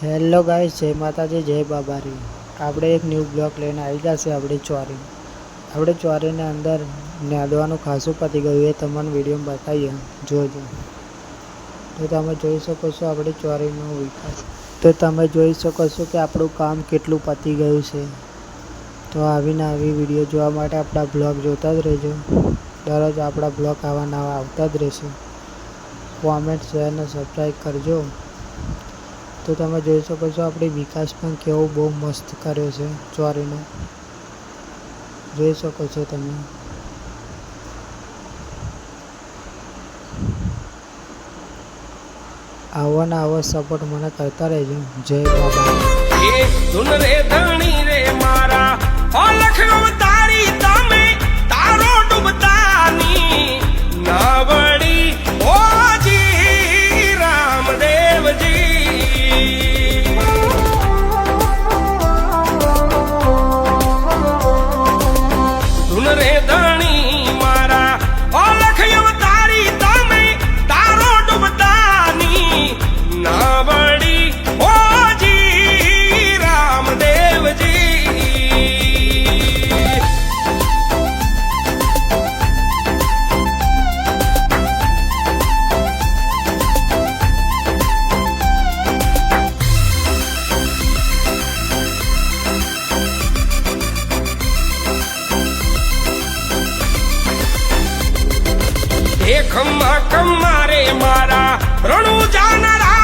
Hello guys, જય માતાજી, જય બાબારી। આપણે એક ન્યૂ બ્લોક લઈને આવી ગયા છે। આપણે ચોરીની અંદર નાદવાનું ખાસું પતી ગયું, એ તમને વિડીયોમાં બતાવીએ, જોજો। તો તમે જોઈ શકો છો આપણી ચોરીનો વિકાસ। તો તમે જોઈ શકો છો કે આપણું કામ કેટલું પતી ગયું છે। તો આવીને આવી વિડીયો જોવા માટે આપણા બ્લોગ જોતા જ રહેજો। દરરોજ આપણા બ્લોગ આવા નવા આવતા જ રહેશે। કોમેન્ટ, શેર અને સબસ્ક્રાઈબ કરજો। તો તમે જોઈ શકો છો આપણી વિકાસ પણ કેવો બહુ મસ્ત કર્યો છે ચોરીનો, જોઈ શકો છો તમે। આવો ને આવો સપોર્ટ મને કરતા રહેજો। જય બાબા। એ ધૂન રે ધણી રે મારા ઓલખ અવતારી તમે તારો ડૂબતાની નાવડી ઓજી રામદેવજી। ધૂન રે ધણી મારા ઓલખ અવતારી તમે તારો ડૂબતાની નાવડી ઓજી રામદેવજી। ખમ્મા કમ્મારે મારા રણુ જાનરા